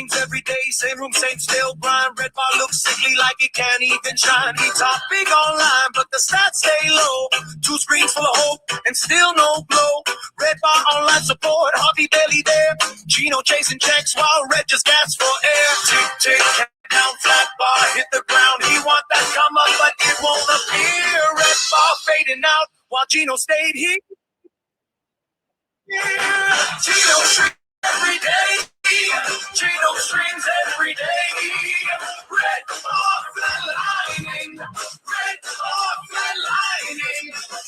streams every day. Same room, same still grind. Red bar looks sickly like it can't even shine. He top big online, but the stats stay low. 2 screens full of hope and still no glow. Red bar online support, Harvey barely there. Gino chasing checks while Red just gasps for air. Tick, tick, down, flat bar, hit the ground. He want that come up, but it won't appear. Red bar fading out while Gino stayed here. Gino streams every day. Gino streams every day. Red bar flatlining. Red bar flatlining.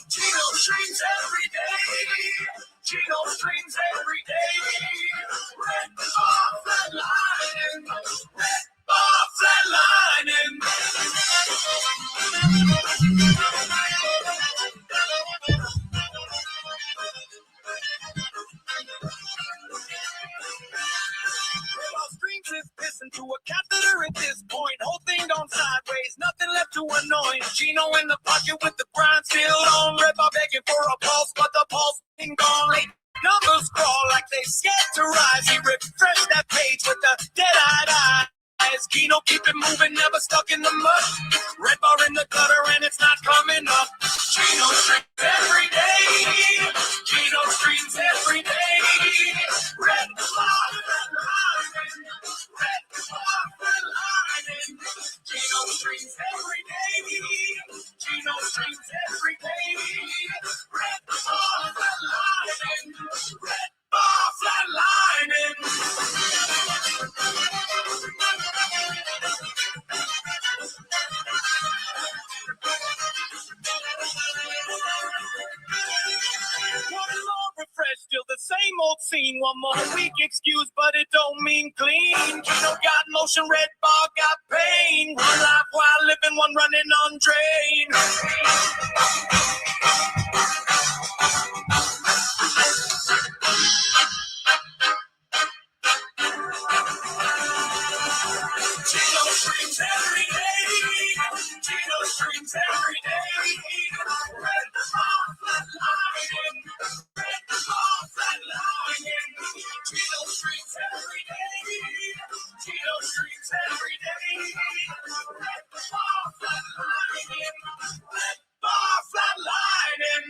Gino streams every day. Gino streams every day. Red bar flatlining. Red bar flatlining. Streams is pissing to a catheter at this point. Whole thing gone sideways, nothing left to annoy. Gino in the pocket with the grind still on. Red bar begging for a pulse, but the pulse ain't gone. Late numbers crawl like they scared to rise. He refreshed that page with the dead-eyed eyes. Gino keep it moving, never stuck in the mud. Red bar in the gutter and it's not coming up. Gino streams every day. Gino streams every day. Red bar flatlining. Red bar flatlining. Gino streams every day. Gino streams every day. Red bar flatlining. Red bar flatlining. One more refresh, still the same old scene. One more week excuse, but it don't mean clean. Gino got motion, red bar got pain. One life while living, one running on drain. Gino streams every day. Gino streams every day. Red bar flatlining. Red bar flatlining. Gino streams every day. Gino streams every day. Red bar flatlining. Red bar flatlining.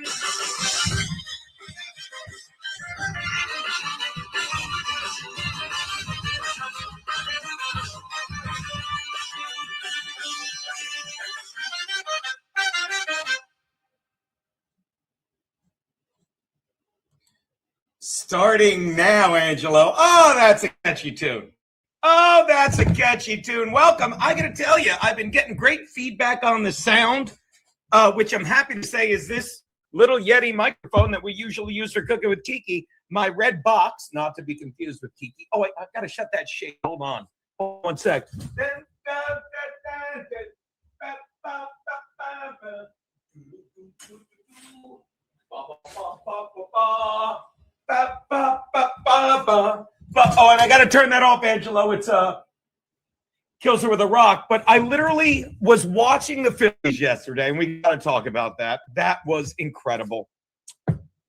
Starting now, Angelo. Oh, that's a catchy tune. Oh, that's a catchy tune. Welcome. I got to tell you, I've been getting great feedback on the sound, which I'm happy to say is this little Yeti microphone that we usually use for cooking with Kiki. My red box, not to be confused with Kiki. Oh, wait, I've got to shut that shit. Hold on. Hold on 1 sec. Oh, and I got to turn that off, Angelo. It's kills her with a rock. But I literally was watching the Phillies yesterday, and we got to talk about that. That was incredible.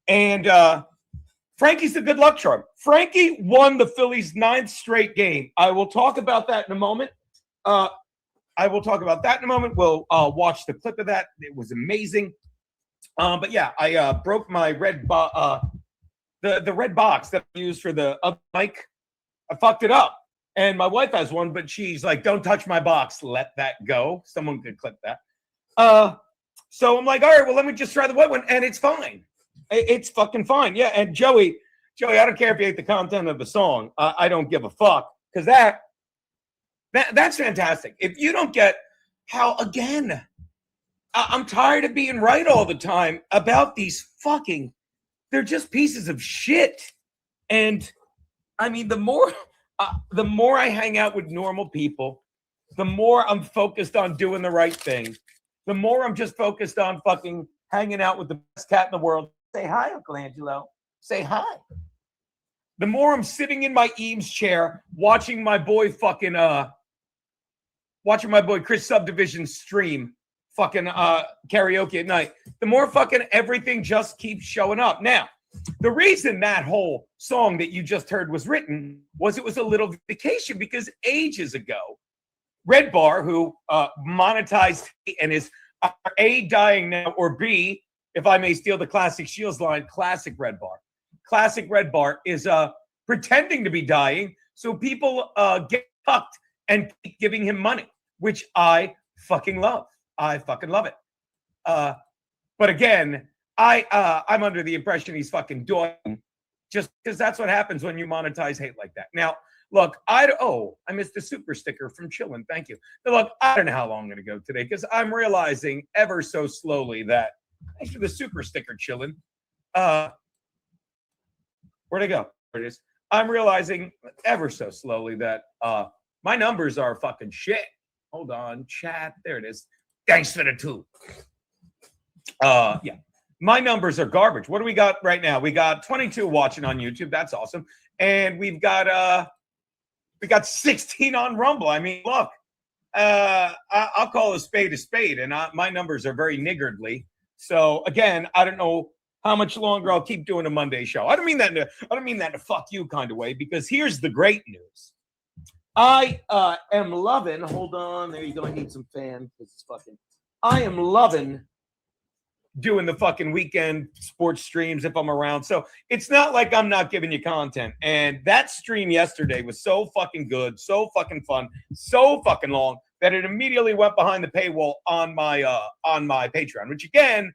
And Frankie's the good luck charm. Frankie won the Phillies' 9th straight game. I will talk about that in a moment. We'll watch the clip of that. It was amazing. But yeah, I broke my red the red box that I used for the other mic. I fucked it up. And my wife has one, but she's like, don't touch my box. Let that go. Someone could clip that. So I'm like, all right, well, let me just try the white one. And it's fine. It's fucking fine. Yeah. And Joey, I don't care if you hate the content of the song. I don't give a fuck. Because that's fantastic. If you don't get how, again, I'm tired of being right all the time about these fucking, they're just pieces of shit. And I mean, the more I hang out with normal people, the more I'm focused on doing the right thing. The more I'm just focused on fucking hanging out with the best cat in the world. Say hi, Uncle Angelo. Say hi. The more I'm sitting in my Eames chair watching my boy Chris Subdivision stream fucking karaoke at night, the more fucking everything just keeps showing up. Now, The reason that whole song that you just heard was written was it was a little vindication because ages ago, Red Bar, who monetized and is A, dying now, or B, if I may steal the Classic Shields line, Classic Red Bar. Classic Red Bar is pretending to be dying, so people get fucked and keep giving him money, which I fucking love. I fucking love it. But again, I'm under the impression he's fucking doing just because that's what happens when you monetize hate like that. Now, look, I missed a super sticker from Chillin'. Thank you. Now, look, I don't know how long I'm going to go today because I'm realizing ever so slowly that thanks for the super sticker, Chillin'. Where'd I go? There it is. I'm realizing ever so slowly that my numbers are fucking shit. Hold on, chat. There it is. Thanks for the 2. Yeah. My numbers are garbage. What do we got right now? We got 22 watching on YouTube. That's awesome. And we got 16 on Rumble. I mean, look, I'll call a spade, and my numbers are very niggardly. So again, I don't know how much longer I'll keep doing a Monday show. I don't mean that in a fuck you kind of way, because here's the great news. I am loving. Hold on, there you go. I need some fan because it's fucking. I am loving doing the fucking weekend sports streams if I'm around. So it's not like I'm not giving you content. And that stream yesterday was so fucking good, so fucking fun, so fucking long that it immediately went behind the paywall on my Patreon, which again,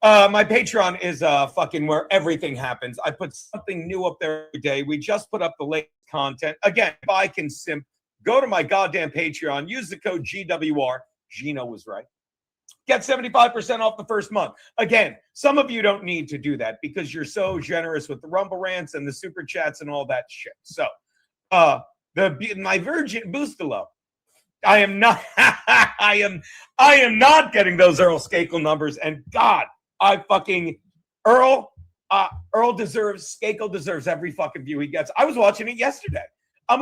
my Patreon is fucking where everything happens. I put something new up there every day. We just put up the latest content. Again, if I can simp, go to my goddamn Patreon, use the code GWR. Gino was right. Get 75% off the first month. Again, some of you don't need to do that because you're so generous with the Rumble rants and the super chats and all that shit. So, my Virgin Boostalo, I am not. I am not getting those Earl Skakel numbers. And God, I fucking Earl deserves Skakel deserves every fucking view he gets. I was watching it yesterday. I'm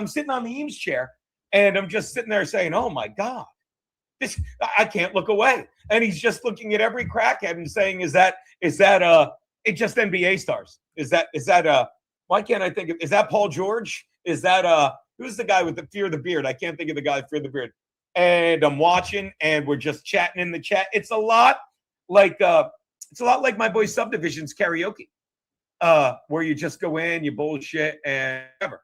sitting on the Eames chair, and I'm just sitting there saying, "Oh my God." I can't look away. And he's just looking at every crackhead and saying, is that it just NBA stars? Is that why can't I think of, is that Paul George? Is that who's the guy with the Fear the Beard? I can't think of the guy with Fear the Beard. And I'm watching and we're just chatting in the chat. It's a lot like my boy Subdivision's karaoke. Where you just go in, you bullshit and whatever.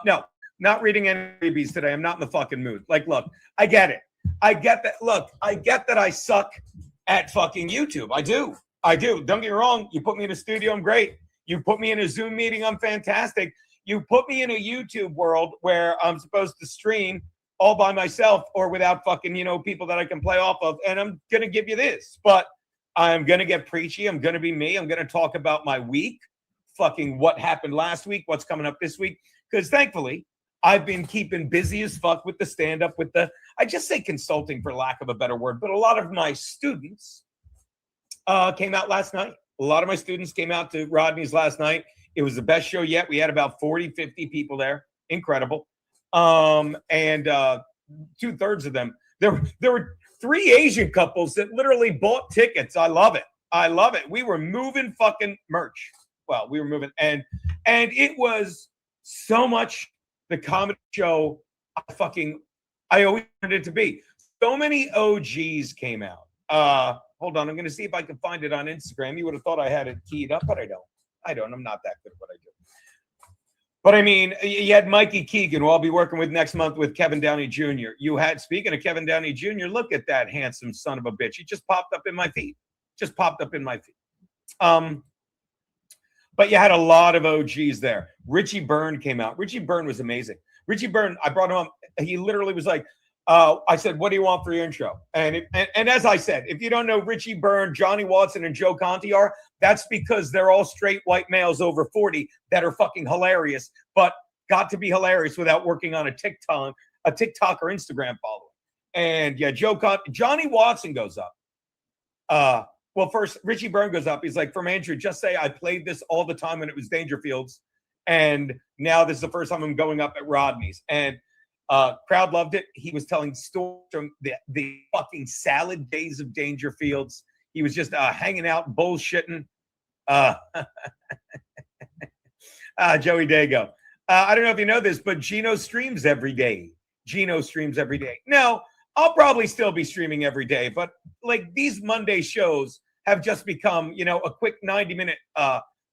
No. Not reading any freebies today. I'm not in the fucking mood. Like, look, I get it. I get that. Look, I get that I suck at fucking YouTube. I do. Don't get me wrong. You put me in a studio, I'm great. You put me in a Zoom meeting, I'm fantastic. You put me in a YouTube world where I'm supposed to stream all by myself or without fucking, people that I can play off of. And I'm going to give you this. But I'm going to get preachy. I'm going to be me. I'm going to talk about my week. Fucking what happened last week. What's coming up this week. Because thankfully, I've been keeping busy as fuck with the stand-up, I just say consulting for lack of a better word, but a lot of my students came out last night. A lot of my students came out to Rodney's last night. It was the best show yet. We had about 40, 50 people there. Incredible. And 2/3 of them, there were 3 Asian couples that literally bought tickets. I love it. We were moving fucking merch. Well, we were moving, and it was so much the comedy show I always wanted it to be. So many OGs came out. Hold on, I'm going to see if I can find it on Instagram. You would have thought I had it keyed up, but I don't. I'm not that good at what I do. But I mean, you had Mikey Keegan, who I'll be working with next month with Kevin Downey Jr. Speaking of Kevin Downey Jr., look at that handsome son of a bitch. He just popped up in my feed. But you had a lot of OGs there. Richie Byrne came out. Richie Byrne was amazing. Richie Byrne, I brought him up. He literally was like, I said, what do you want for your intro? And as I said, if you don't know Richie Byrne, Johnny Watson, and Joe Conti are, that's because they're all straight white males over 40 that are fucking hilarious, but got to be hilarious without working on a TikTok or Instagram following. And yeah, Johnny Watson goes up. Well, first, Richie Byrne goes up. He's like, from Andrew, just say I played this all the time when it was Dangerfields. And now this is the first time I'm going up at Rodney's. And crowd loved it. He was telling stories from the fucking salad days of Dangerfields. He was just hanging out, bullshitting. Joey Dago. I don't know if you know this, but Gino streams every day. No, I'll probably still be streaming every day, but like these Monday shows have just become, a quick 90-minute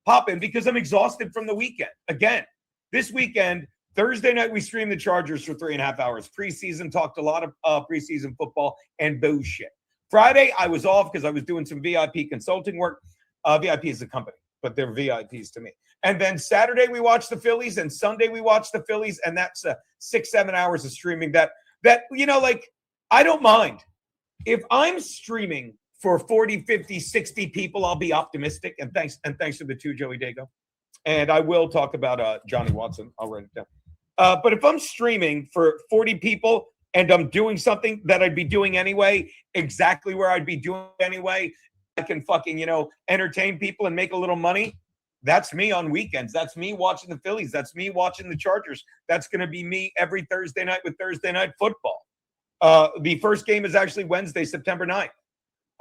pop in because I'm exhausted from the weekend. Again, this weekend, Thursday night, we streamed the Chargers for 3.5 hours. Preseason, talked a lot of preseason football and bullshit. Friday, I was off because I was doing some VIP consulting work. VIP is a company, but they're VIPs to me. And then Saturday, we watched the Phillies, and Sunday, we watched the Phillies, and that's 6-7 hours of streaming that I don't mind. If I'm streaming for 40, 50, 60 people, I'll be optimistic. And thanks to the two, Joey Dago. And I will talk about Johnny Watson. I'll write it down. But if I'm streaming for 40 people and I'm doing something that I'd be doing anyway, exactly where I'd be doing anyway, I can fucking, entertain people and make a little money. That's me on weekends. That's me watching the Phillies. That's me watching the Chargers. That's going to be me every Thursday night with Thursday Night Football. The first game is actually Wednesday, September 9th.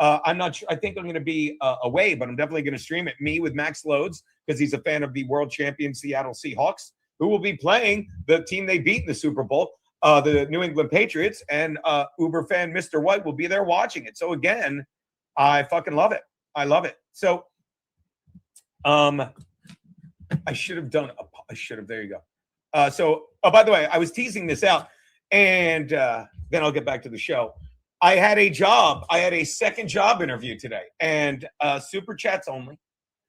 I'm not sure. I think I'm going to be away, but I'm definitely going to stream it. Me with Max Loads, because he's a fan of the world champion Seattle Seahawks, who will be playing the team they beat in the Super Bowl, the New England Patriots, and Uber fan Mr. White will be there watching it. So again, I fucking love it. I love it. So I should have done. There you go. So, by the way, I was teasing this out, and then I'll get back to the show. I had a job. I had a second job interview today, and super chats only.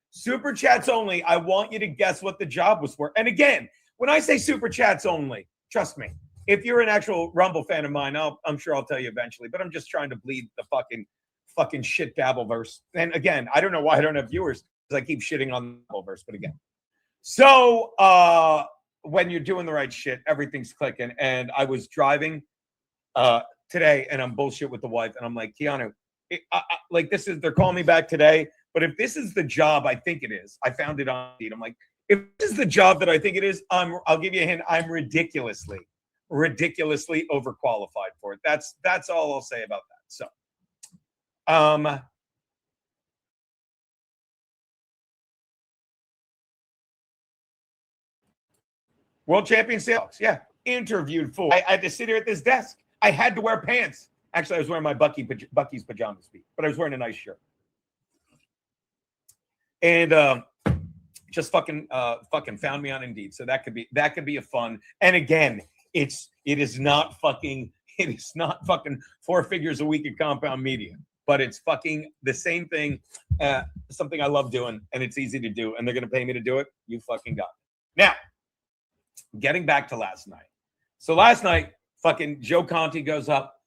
Super chats only. I want you to guess what the job was for. And again, when I say super chats only, trust me, if you're an actual Rumble fan of mine, I'm sure I'll tell you eventually. But I'm just trying to bleed the fucking shit Dabbleverse. And again, I don't know why I don't have viewers, because I keep shitting on the Dabbleverse. But again, so when you're doing the right shit, everything's clicking. And I was driving today, and I'm bullshit with the wife, and I'm like, Keanu, they're calling me back today. But if this is the job I think it is, I found it on Indeed. I'm like, if this is the job that I think it is, I'll give you a hint. I'm ridiculously overqualified for it. That's all I'll say about that. So, world champion Seahawks. Yeah. Interviewed for. I had to sit here at this desk. I had to wear pants. Actually, I was wearing my Bucky's pajamas, but I was wearing a nice shirt. And just fucking found me on Indeed. So that could be a fun. And again, it is not fucking 4 figures a week at Compound Media, but it's fucking the same thing. Something I love doing, and it's easy to do, and they're gonna pay me to do it. You fucking got it. Now, getting back to last night. So last night, fucking Joe Conti goes up.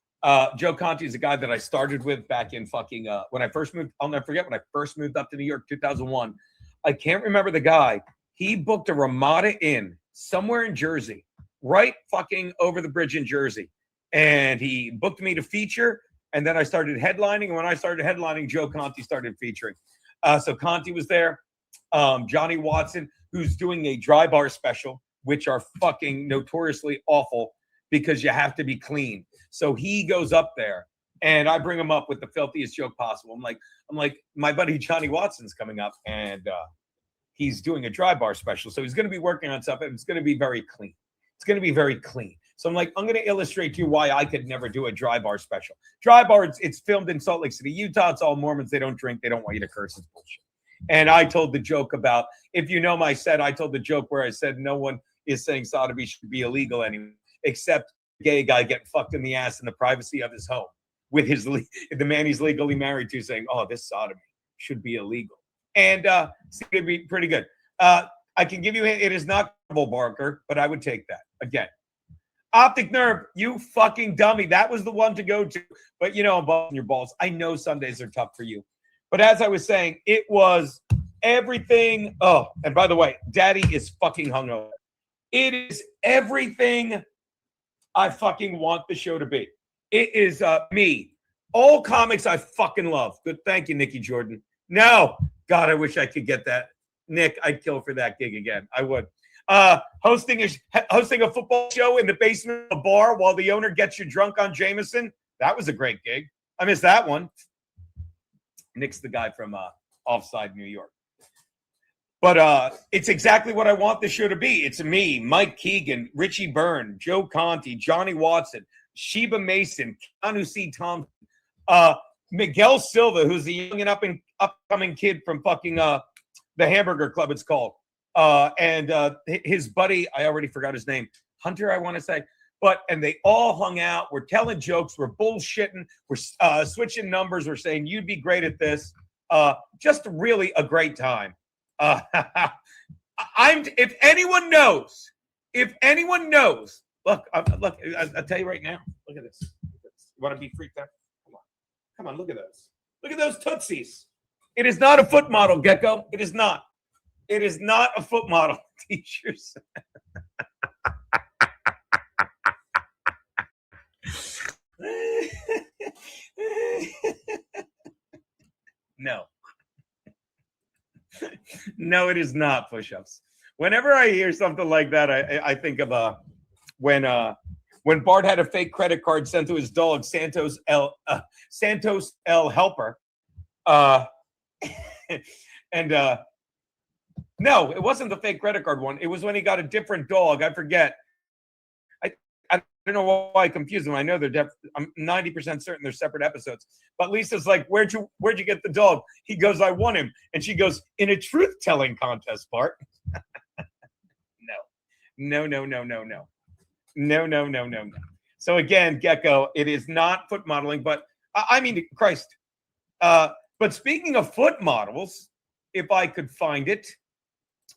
Joe Conti is a guy that I started with back in fucking when I first moved. I'll never forget when I first moved up to New York, 2001. I can't remember the guy. He booked a Ramada Inn somewhere in Jersey, right fucking over the bridge in Jersey, and he booked me to feature. And then I started headlining. And when I started headlining, Joe Conti started featuring. So Conti was there. Johnny Watson, who's doing a dry bar special, which are fucking notoriously awful because you have to be clean. So he goes up there, and I bring him up with the filthiest joke possible. I'm like, my buddy Johnny Watson's coming up, and he's doing a dry bar special. So he's going to be working on stuff, and it's going to be very clean. So I'm like, I'm going to illustrate to you why I could never do a dry bar special. Dry bar, it's filmed in Salt Lake City, Utah. It's all Mormons. They don't drink. They don't want you to curse. It's bullshit. And I told the joke about, if you know my set, I told the joke where I said no one is saying sodomy should be illegal anymore, except a gay guy getting fucked in the ass in the privacy of his home with the man he's legally married to saying, oh, this sodomy should be illegal. And it's going to be pretty good. I can give you, it is not Barker, but I would take that. Again, Optic Nerve, you fucking dummy. That was the one to go to. But, I'm busting your balls. I know Sundays are tough for you. But as I was saying, it was everything. Oh, and by the way, Daddy is fucking hungover. It is everything I fucking want the show to be. It is me. All comics I fucking love. Good. Thank you, Nikki Jordan. No. God, I wish I could get that. Nick, I'd kill for that gig again. I would. Hosting a football show in the basement of a bar while the owner gets you drunk on Jameson. That was a great gig. I missed that one. Nick's the guy from Offside, New York. But it's exactly what I want the show to be. It's me, Mike Keegan, Richie Byrne, Joe Conti, Johnny Watson, Sheba Mason, Keanu C. Thompson, Miguel Silva, who's the young and upcoming kid from fucking the Hamburger Club, it's called. And his buddy, I already forgot his name, Hunter, I want to say. And they all hung out. We're telling jokes. We're bullshitting. We're switching numbers. We're saying you'd be great at this. Just really a great time. If anyone knows, look, I'll tell you right now. Look at this. You want to be freaked out? Come on, look at those. Look at those Tootsies. It is not a foot model, Gecko. It is not. It is not a foot model. Teachers. No. No, it is not push-ups. Whenever I hear something like that, I think of when Bart had a fake credit card sent to his dog, Santos L. Helper. No, it wasn't the fake credit card one. It was when he got a different dog. I forget. I don't know why I confuse them. I know they're I'm 90% certain they're separate episodes. But Lisa's like, where'd you get the dog? He goes, I won him. And she goes, in a truth-telling contest, Bart. No. So again, Gecko, it is not foot modeling, but I mean, Christ. But speaking of foot models, if I could find it,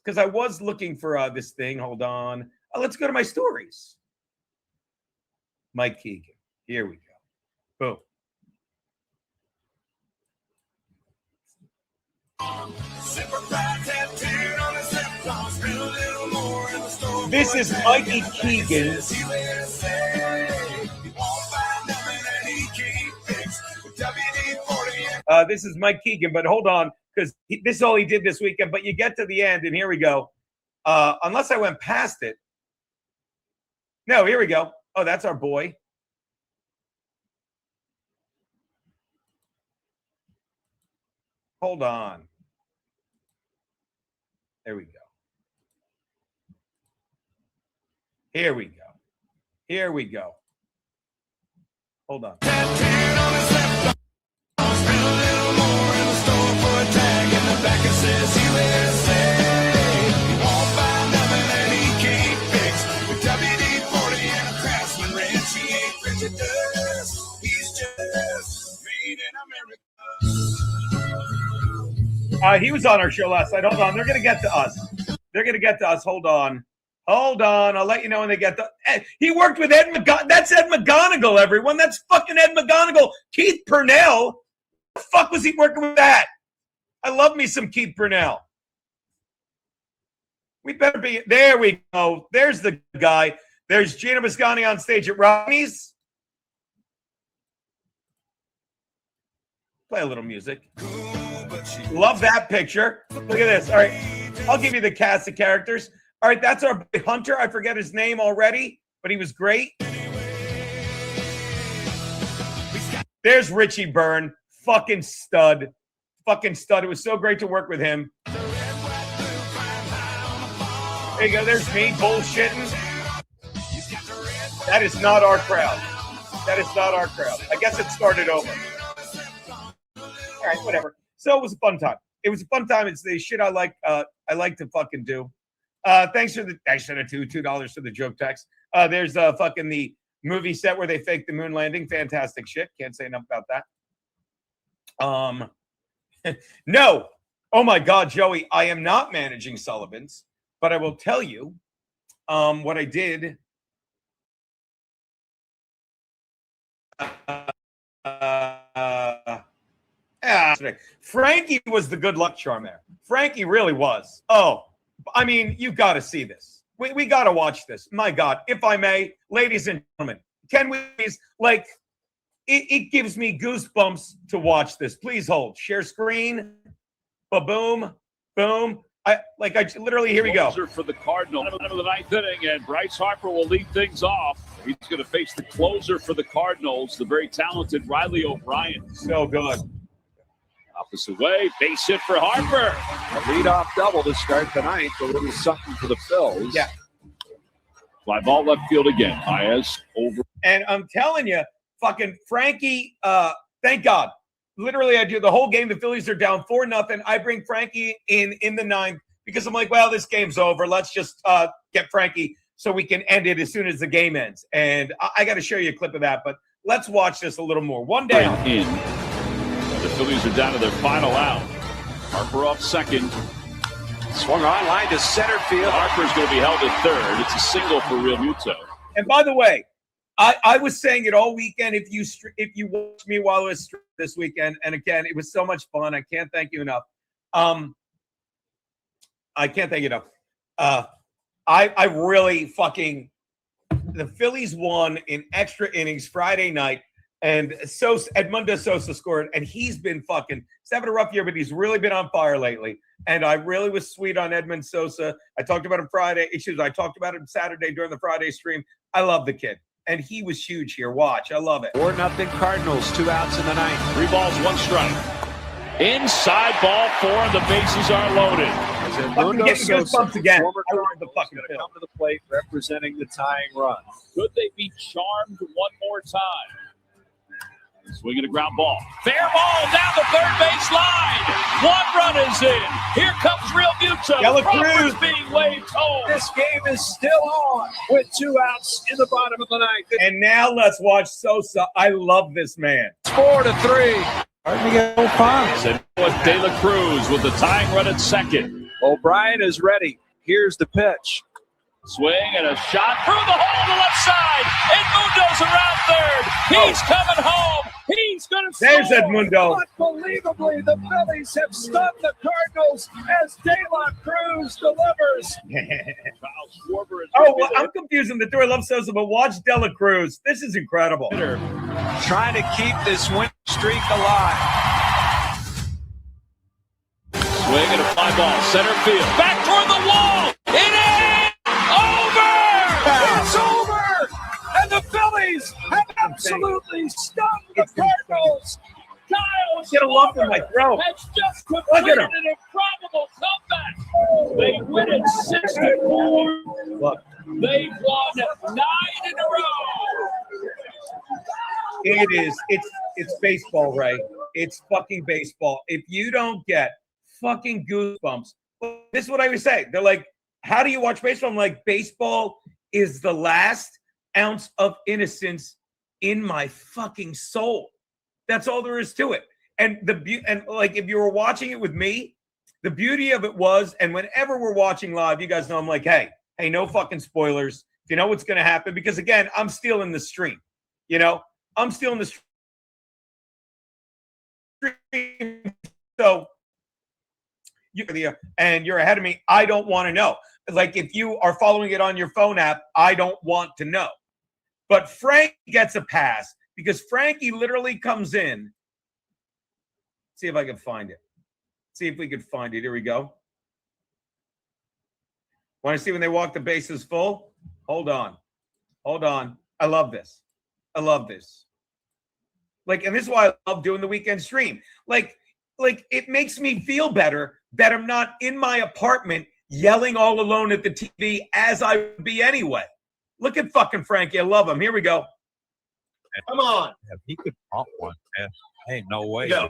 because I was looking for this thing. Hold on. Let's go to my stories. Mike Keegan. Here we go. Boom. This is Mikey Keegan. This is Mike Keegan, but hold on, because this is all he did this weekend. But you get to the end, and here we go. Unless I went past it. No, here we go. Oh, that's our boy. Hold on. There we go. Here we go. Hold on. He was on our show last night. Hold on. They're going to get to us. Hold on. I'll let you know when they get to. He worked with Ed McGonigal. That's Ed McGonigal, everyone. That's fucking Ed McGonigal. Keith Purnell. What the fuck was he working with that? I love me some Keith Purnell. We better be. There we go. There's the guy. There's Gino Biscani on stage at Rodney's. Play a little music. Love that picture. Look at this. All right. I'll give you the cast of characters. All right. That's our boy Hunter. I forget his name already, but he was great. There's Richie Byrne. Fucking stud. It was so great to work with him. There you go. There's me bullshitting. That is not our crowd. I guess it started over. All right, whatever. So it was a fun time. It's the shit I like to fucking do. Thanks for the $2 for the joke text. There's fucking the movie set where they faked the moon landing. Fantastic shit. Can't say enough about that. No. Oh my God, Joey, I am not managing Sullivan's, but I will tell you what I did. Frankie was the good luck charm there. Frankie really was. Oh, I mean, you got to see this. We got to watch this. My God, if I may, ladies and gentlemen, can we please, like, it gives me goosebumps to watch this. Please hold. Share screen. Ba-boom. Boom. I literally, here we go. For the Cardinals of the ninth inning, and Bryce Harper will lead things off. He's going to face the closer for the Cardinals, the very talented Riley O'Brien. So good. Opposite way, base hit for Harper. A leadoff double to start the ninth. A little something for the Phillies. Yeah. Fly ball left field again. Baez over. And I'm telling you, fucking Frankie, thank God. Literally, I do the whole game. The Phillies are down 4-0. I bring Frankie in the ninth because I'm like, well, this game's over. Let's just get Frankie so we can end it as soon as the game ends. And I got to show you a clip of that, but let's watch this a little more. One down. In. The Phillies are down to their final out. Harper off second. Swung on line to center field. Harper's going to be held at third. It's a single for Real Muto. And by the way, I was saying it all weekend. If you watched me while I was this weekend, and again, it was so much fun. I can't thank you enough. I can't thank you enough. I really fucking the Phillies won in extra innings Friday night. And Edmundo Sosa scored, and he's been he's having a rough year, but he's really been on fire lately. And I really was sweet on Edmund Sosa. I talked about him I talked about him Saturday during the Friday stream. I love the kid, and he was huge here. Watch, I love it. 4-0 Cardinals, 2 outs in the ninth. 3 balls, 1 strike. Inside ball 4, and the bases are loaded. I'm getting goosebumps again. Former I love Cardinals the fucking going to film. come to the plate representing the tying run. Could they be charmed one more time? Swinging a ground ball. Fair ball down the third base line. 1 run is in. Here comes Real Muto. Yellow Crawford's Cruz. being waved home. This game is still on with 2 outs in the bottom of the ninth. And now let's watch Sosa. I love this man. It's 4-3. Starting to get a little fun. De La Cruz with the tying run at second. O'Brien is ready. Here's the pitch. Swing and a shot through the hole to the left side. Edmundo's around third. He's coming home. He's going to score. There's Edmundo. Unbelievably, the Phillies have stunned the Cardinals as De La Cruz delivers. Oh, well, I'm confusing the two. I love Sosa, but watch De La Cruz. This is incredible. Trying to keep this win streak alive. Swing and a fly ball. Center field. Back toward the wall. It is over. It's over. And the Phillies have absolutely stunned the Cardinals. Kyle Get a lump in my throat. has just Look completed at him. an improbable comeback. They win it 6-4. Look, They've won 9 in a row. it's baseball, Ray. It's fucking baseball. If you don't get fucking goosebumps, this is what I would say. They're like, how do you watch baseball? I'm like, baseball is the last ounce of innocence in my fucking soul. That's all there is to it. And like if you were watching it with me, the beauty of it was, and whenever we're watching live, you guys know I'm like, hey, no fucking spoilers. You know what's going to happen? Because again, I'm still in the stream. I'm still in the stream. So you're ahead of me. I don't want to know. Like if you are following it on your phone app, I don't want to know. But Frank gets a pass because Frankie literally comes in. See if I can find it. See if we could find it. Here we go. Want to see when they walk the bases full? Hold on. I love this. Like, and this is why I love doing the weekend stream. Like it makes me feel better that I'm not in my apartment yelling all alone at the TV as I would be anyway. Look at fucking Frankie. I love him. Here we go. Come on. If he could pump one, man, ain't no way. Go.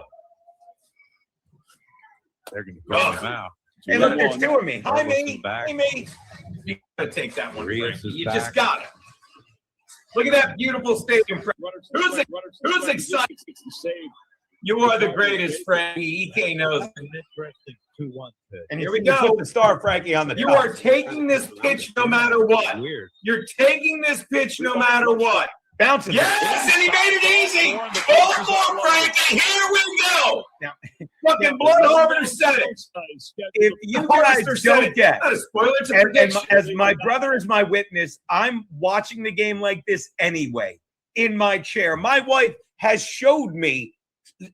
They're going to throw him out. Hey, look, there's 2 of me. Hi, Robertson's me. back. Hey, me. You gotta take that one, Rios Frankie. is You back. just got it. Look at that beautiful stadium. Who's excited? You are the greatest, Frankie. EK knows. An interesting 2-1 pitch. And here we go. Put the star, Frankie, on the top. You are taking this pitch no matter what. Weird. You're taking this pitch no matter what. Bouncing. Yes, and he made it easy. Baltimore, Frankie. Here we go. Now, fucking Blood Harbor said it. If you guys don't get, Not a spoiler, it's a and prediction. as my brother is my witness, I'm watching the game like this anyway in my chair. My wife has showed me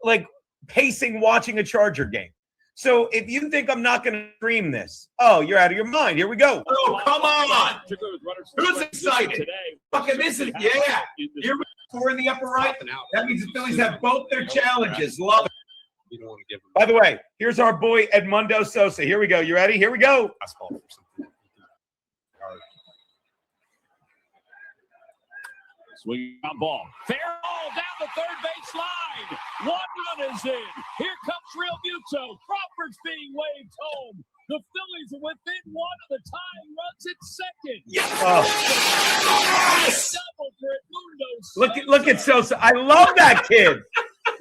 like pacing watching a Charger game. So if you think I'm not going to stream this, oh, you're out of your mind. Here we go. Oh, come on. Who's excited? Fucking this is, yeah. Here we go. 4 in the upper right. That means the Phillies have both their challenges. Love it. You don't want to give him. By the way, here's our boy Edmundo Sosa. Here we go. You ready? Here we go. Fastball or something. Swinging on ball. Fair ball down the third base line. One run is in. Here comes Real Muto. Crawford's being waved home. The Phillies are within one of the tying runs at second. Double for Edmundo. Look at Sosa. I love that kid.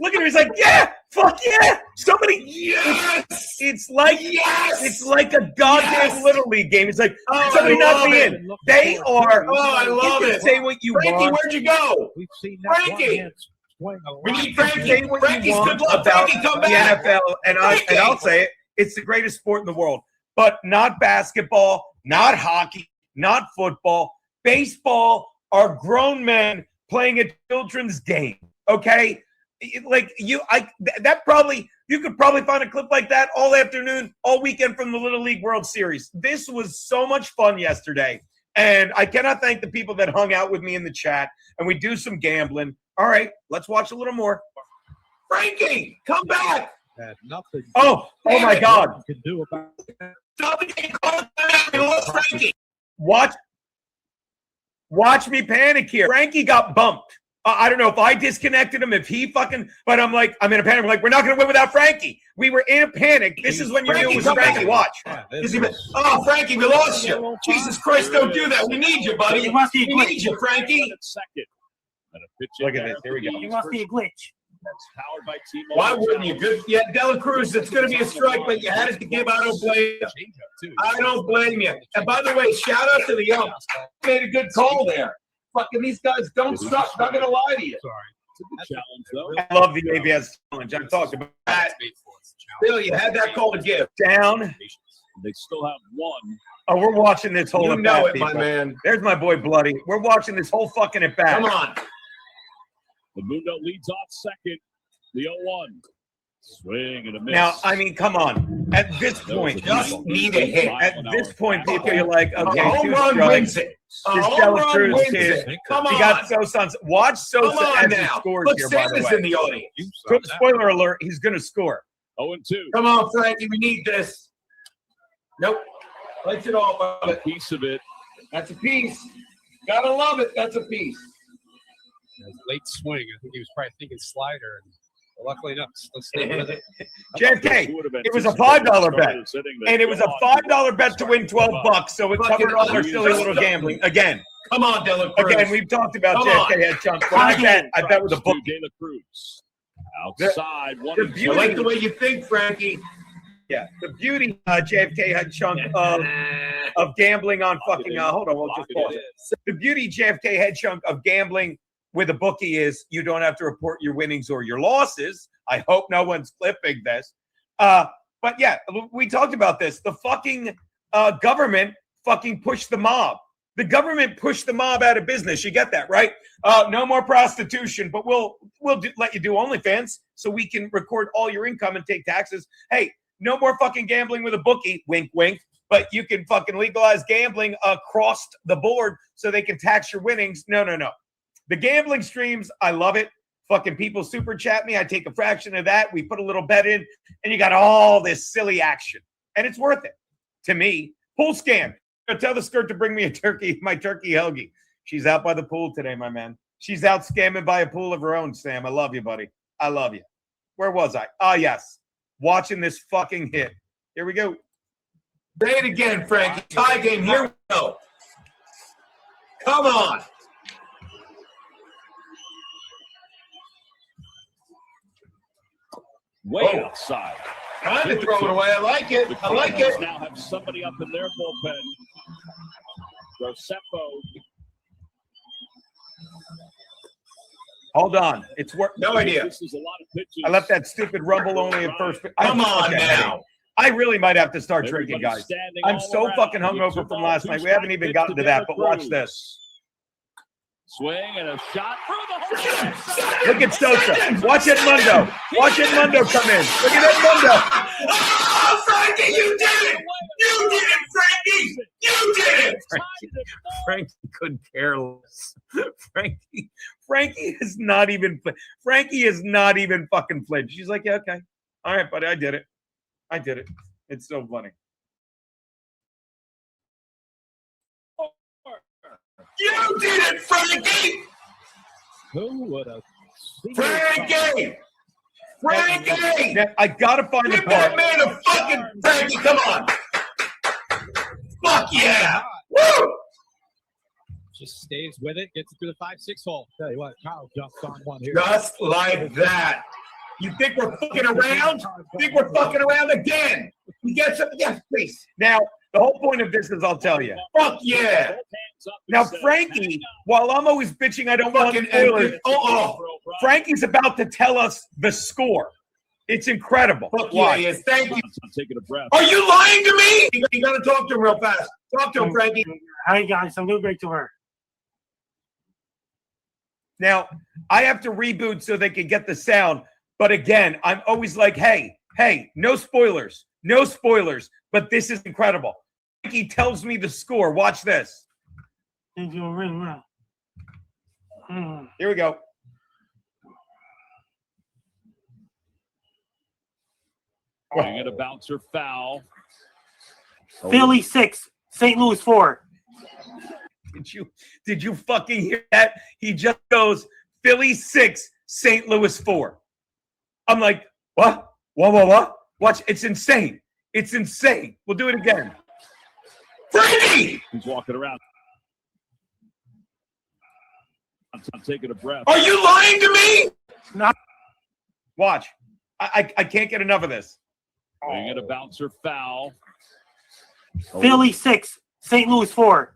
Look at him. He's like, yeah, fuck yeah. Somebody. Yes. It's like it's like a goddamn little league game. It's like somebody I not love be it. in. They are. Oh, I love you can it. say what you Frankie, want. where'd you go? We've seen that Frankie. one hand swing a lot. We need You can say Frankie. what Frankie's you want good luck. about Frankie, come the back. NFL, and I'll say it. It's the greatest sport in the world, but not basketball, not hockey, not football. Baseball are grown men playing a children's game. Okay, like you could probably find a clip like that all afternoon, all weekend from the Little League World Series. This was so much fun yesterday, and I cannot thank the people that hung out with me in the chat, and we do some gambling. All right, let's watch a little more. Frankie, come back. Had nothing. Oh my God! You can do about it. Somebody call it back. We lost Frankie. Watch me panic here. Frankie got bumped. I don't know if I disconnected him, but I'm in a panic. I'm like, we're not going to win without Frankie. We were in a panic. This is when you knew it was Frankie. Watch. Yeah, Frankie, we lost you. Jesus Christ, don't do that. We need you, buddy. We need you, Frankie. Second. And a pitch Look in at this. Here we go. It must be a glitch. That's powered by T-Mobile. Why wouldn't you? Good. Yeah, Dela Cruz, it's going to be a strike, but you had it to give. I don't blame you. I don't blame you. And by the way, shout out to the umps. Made a good call there. Fucking these guys don't suck. Not going to lie to you. Sorry. It's a challenge, though. I love the ABS challenge. I've talked about that. Bill, you had that call to give. Down. They still have one. Oh, we're watching this whole You at know bat, it, my people. man. There's my boy Bloody. We're watching this whole fucking at bat. Come on. The Mundo leads off second. The 0-1. Swing and a miss. Now, I mean, come on. At this point, Just need a hit. at this point, people are like, okay, A home two run strikes. wins it. A This home Dela run Cruz wins kid. it. Come He got on. Sosa on. Watch Sosa Come on as he now. scores Look, here, by the Sam is way. in the audience. You saw that. Spoiler alert, he's going to score. 0-2. Come on, Frankie. We need this. Nope. Lights it off. A piece of it. That's a piece. Gotta love it. That's a piece. Late swing. I think he was probably thinking slider. And luckily enough, let's stay with it. JFK, it was a $5 bet. And it was a $5 bet to win $12, so it covered all our silly little gambling. Again, Come on, Dela Cruz. again, we've talked about Come JFK on. head chunk. When I bet with a book. De La Cruz. Outside. the 1 and beauty- I like the way you think, Frankie. Yeah, the beauty JFK head chunk of gambling on fucking. Hold on, we'll just pause it. The beauty JFK head chunk of gambling with a bookie is you don't have to report your winnings or your losses. I hope no one's clipping this. But yeah, we talked about this. The fucking government fucking pushed the mob. The government pushed the mob out of business. You get that, right? No more prostitution, but we'll let you do OnlyFans so we can record all your income and take taxes. Hey, no more fucking gambling with a bookie. Wink, wink. But you can fucking legalize gambling across the board so they can tax your winnings. No. The gambling streams, I love it. Fucking people super chat me. I take a fraction of that. We put a little bet in, and you got all this silly action. And it's worth it to me. Pool scam. Tell the skirt to bring me my turkey hoagie. She's out by the pool today, my man. She's out scamming by a pool of her own, Sam. I love you, buddy. I love you. Where was I? Ah, yes. Watching this fucking hit. Here we go. Say it again, Frankie. Tie game. Here we go. Come on. Way outside. Trying to throw it away. I like it. The I like Cardinals it. now have somebody up in their bullpen. Grossepo. Hold on. It's work. No idea. This is a lot of pitches. I left that stupid rumble only at first. Come on now. I really might have to start drinking, Everybody guys. standing I'm all so around. fucking hungover It's a from ball, last night. We haven't even pitch gotten to De that, La but watch Cruz. this. Swing and a shot through the hole. Look at Sosa. Watch Edmundo. Watch Edmundo come in. Look at Edmundo. Oh, Frankie, you did it. You did it, Frankie. You did it. Frankie could care less. Frankie is not even. Frankie is not even fucking flinched. She's like, yeah, okay. All right, buddy, I did it. I did it. It's so funny. You did it, Frankie! Who would have? Frankie! Frankie! Now, I gotta find the Give that part. man a fucking Frankie, come on! Fuck yeah! Woo! Just stays with it, gets it through the 5-6 hole. Tell you what, Kyle jumps on one here. Just like that. You think we're fucking around? Think we're fucking around again? You get some? Yes, please. Now, the whole point of this is I'll tell you. Fuck yeah! Now, Frankie, while I'm always bitching I don't want Fucking spoilers, Frankie's Frankie's about to tell us the score. It's incredible. Fuck yeah, Watch. yes, thank you. I'm taking a breath. Are you lying to me? You gotta talk to him real fast. Talk to him, Frankie. Hi guys, I'm going back to work. Now, I have to reboot so they can get the sound. But again, I'm always like, hey, no spoilers. No spoilers. But this is incredible. Frankie tells me the score. Watch this. Things going really well. Here we go. You get a bouncer foul. Philly 6, St. Louis 4. Did you fucking hear that? He just goes, Philly 6, St. Louis 4. I'm like, what? What? Watch, it's insane. It's insane. We'll do it again. Frankie! He's walking around. I'm taking a breath. Are you lying to me? Watch. I can't get enough of this. You get a bouncer foul. Philly 6, St. Louis 4.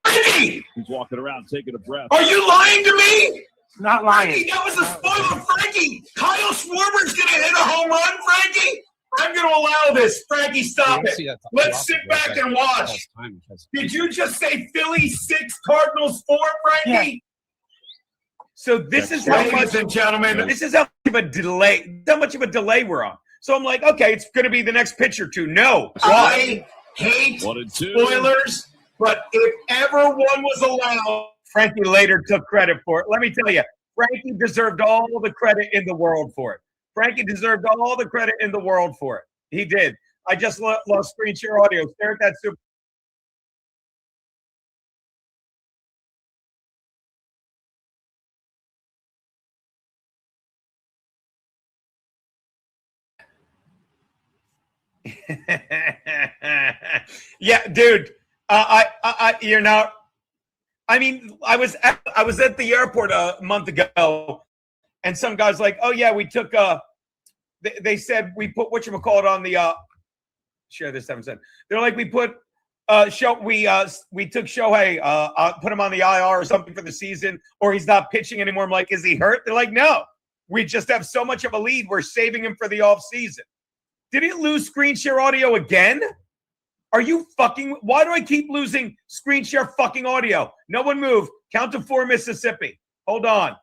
Frankie! He's walking around taking a breath. Are you lying to me? Not Frankie, lying. that was a spoiler, Frankie! Kyle Schwarber's gonna hit a home run, Frankie! I'm gonna allow this. Frankie, stop it. Let's sit back and watch. Did you just say Philly 6, Cardinals 4, Frankie? So this is how much, Ladies and gentlemen, this is how much of a delay, how much of a delay we're on. So I'm like, okay, it's going to be the next pitch or two. No, I hate 1 and 2. spoilers, but if ever one was allowed, Frankie later took credit for it. Let me tell you, Frankie deserved all the credit in the world for it. Frankie deserved all the credit in the world for it. He did. I just lost screen share audio. Stare at that super. Yeah, dude. You're not. I mean, I was at the airport a month ago, and some guy's like, "Oh yeah, we took they said we put whatchamacallit on the share this 7 cents. They're like, we put we took Shohei, put him on the IR or something for the season, or he's not pitching anymore. I'm like, is he hurt? They're like, no, we just have so much of a lead. We're saving him for the off season. Did he lose screen share audio again? Are you fucking? Why do I keep losing screen share fucking audio? No one move. Count to 4, Mississippi. Hold on.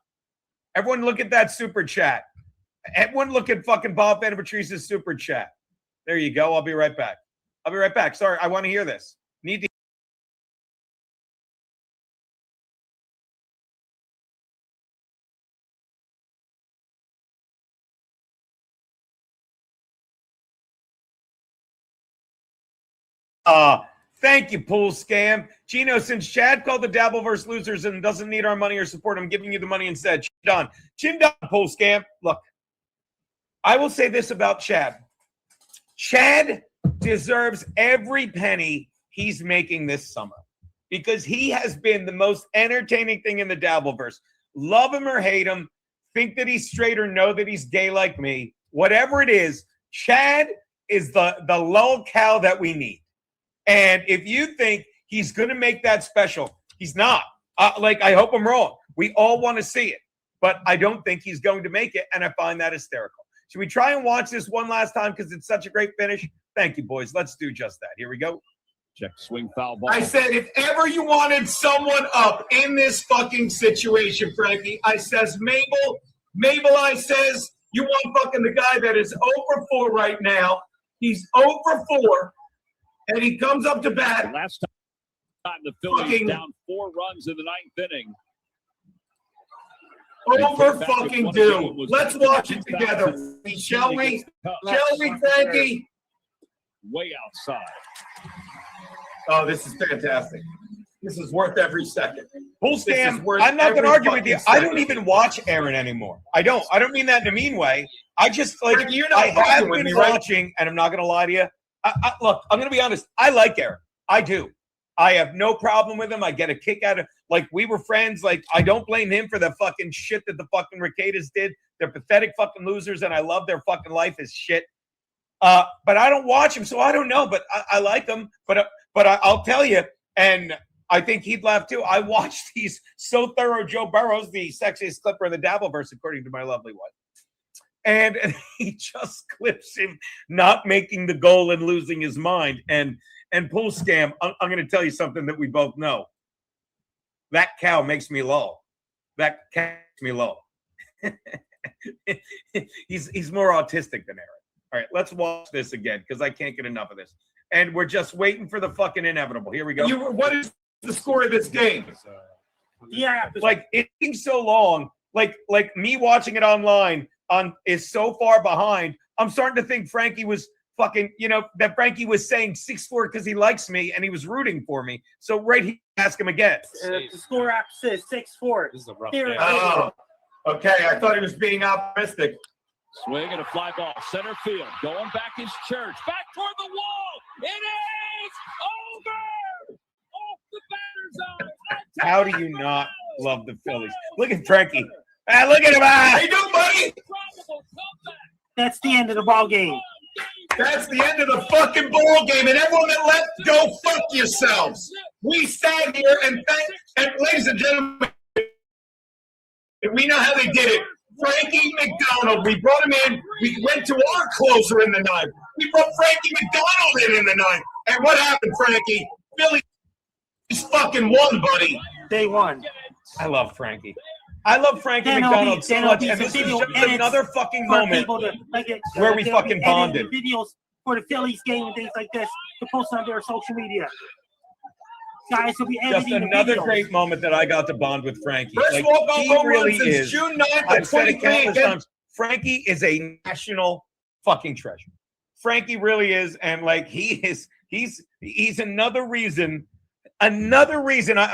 Everyone look at that super chat. Everyone look at fucking Bob Van Patrice's super chat. There you go. I'll be right back. Sorry, I want to hear this. Need to. Thank you, Pool Scam. Gino, since Chad called the Dabbleverse losers and doesn't need our money or support, I'm giving you the money instead. Chin down, Pool Scam. Look, I will say this about Chad. Chad deserves every penny he's making this summer because he has been the most entertaining thing in the Dabbleverse. Love him or hate him, think that he's straight or know that he's gay like me, whatever it is, Chad is the lolcow that we need. And if you think he's going to make that special, he's not. I hope I'm wrong. We all want to see it, but I don't think he's going to make it, and I find that hysterical. Should we try and watch this one last time because it's such a great finish? Thank you, boys. Let's do just that. Here we go. Check swing foul ball. I said, if ever you wanted someone up in this fucking situation, Frankie, I says, Mabel, I says, you want fucking the guy that is 0-4 right now. He's 0-4. And he comes up to bat. The last time the Phillies down 4 runs in the 9th inning. Over fucking do. Let's watch it together. Shall we? Shall we, Frankie? Way outside. Oh, this is fantastic. This is worth every second. Bull Stam, I'm not going to argue with you. I don't even watch Aaron anymore. I don't mean that in a mean way. I just like, Frankie, you're not I have arguing with been me, right? watching, and I'm not going to lie to you. Look, I'm going to be honest. I like Aaron. I do. I have no problem with him. I get a kick out of, like, we were friends. Like, I don't blame him for the fucking shit that the fucking Ricadas did. They're pathetic fucking losers, and I love their fucking life as shit. But I don't watch him, so I don't know. But I like him. But I'll tell you, and I think he'd laugh too. I watched these so thorough. Joe Burrow's the sexiest clipper in the Dabbleverse, according to my lovely wife. And he just clips him not making the goal and losing his mind. And Pool Scam, I'm going to tell you something that we both know. That cow makes me low. That cow makes me low. He's more autistic than Aaron. All right, let's watch this again because I can't get enough of this. And we're just waiting for the fucking inevitable. Here we go. What is the score of this game? Yeah. Like, it seems so long. Like me watching it online is so far behind. I'm starting to think Frankie was fucking, that Frankie was saying 6-4 because he likes me and he was rooting for me. So right here, ask him again. The score app says 6-4. This is a rough Here game. it is. Oh, okay. I thought he was being optimistic. Swing and a fly ball. Center field. Going back is Church. Back toward the wall. It is over. Off the batter's eye. How do you not love the Phillies? Look at Frankie. Look at him. How you doing, buddy? That's the end of the ball game. That's the end of the fucking ball game, and everyone that left, go fuck yourselves. We sat here and ladies and gentlemen, we know how they did it. Frankie McDonald, we brought him in. We went to our closer in the ninth. We brought Frankie McDonald in the ninth. And what happened, Frankie? Philly fucking won, buddy. They won. I love Frankie. I love Frankie McDonald so much. And this is just another fucking moment where we fucking bonded. Videos for the Phillies game and things like this to post on their social media. Guys will be Just editing another the videos. great moment that I got to bond with Frankie. First Like, walk-off he home really run since is. June 9th of I've said it 23 countless times. Frankie is a national fucking treasure. Frankie really is, and like he's another reason.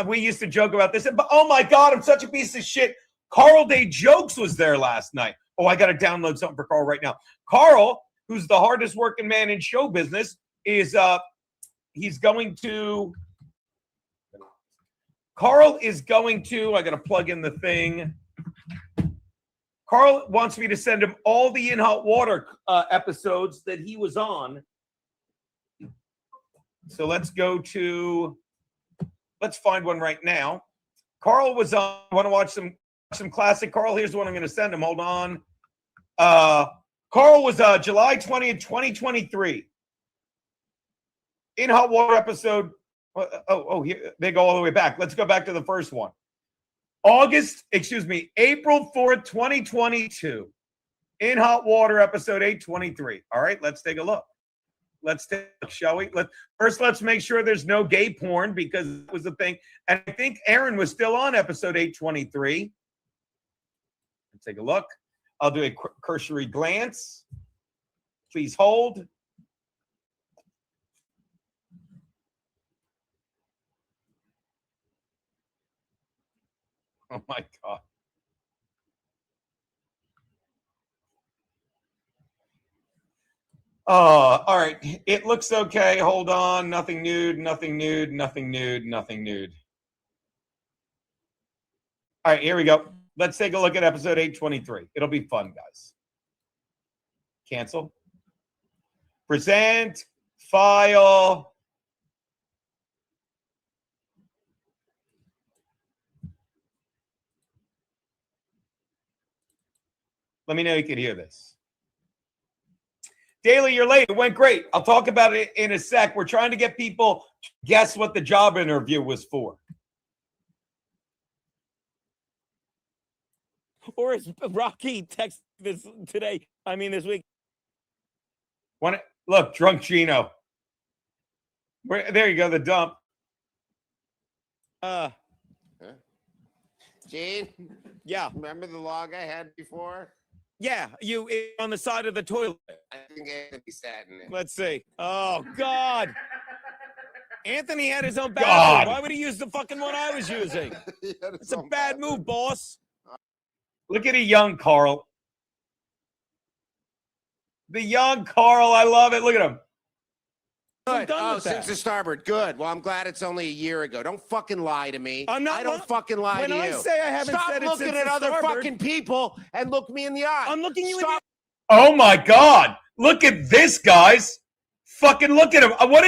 We used to joke about this, but oh my God, I'm such a piece of shit. Carl Day Jokes was there last night. Oh, I got to download something for Carl right now. Carl, who's the hardest working man in show business, is he's going to. Carl is going to. I got to plug in the thing. Carl wants me to send him all the In Hot Water episodes that he was on. So let's find one right now. Carl was on. Want to watch some classic Carl? Here's the one I'm going to send him. Hold on. Carl was July 20th, 2023. In Hot Water episode. Here they go all the way back. Let's go back to the first one. April 4th, 2022. In Hot Water episode 823. All right, let's take a look. Let's take a look, shall we? Let's make sure there's no gay porn because it was the thing. And I think Aaron was still on episode 823. Let's take a look. I'll do a cursory glance. Please hold. Oh my God. All right. It looks okay. Hold on. Nothing nude, nothing nude, nothing nude, nothing nude. All right, here we go. Let's take a look at episode 823. It'll be fun, guys. Cancel. Present. File. Let me know you can hear this. Daly, you're late. It went great. I'll talk about it in a sec. We're trying to get people to guess what the job interview was for. Or is Rocky text this week? Look, drunk Gino. There you go, the dump. Gene, Yeah. remember the log I had before? Yeah. You on the side of the toilet. I think Anthony sat in it. Let's see. Oh, God. Anthony had his own God. bathroom. Why would he use the fucking one I was using? He had his It's a own bad bathroom. move, boss. Look at a young Carl. The young Carl. I love it. Look at him. I'm Good. done Oh, with since that. the starboard. Good. Well, I'm glad it's only a year ago. Don't fucking lie to me. I'm not I don't li- fucking lie when to I you. say I haven't Stop said it looking since at the other starboard. fucking people and look me in the eye. I'm looking you in Stop the Oh my God. Look at this, guys. Fucking look at him. What is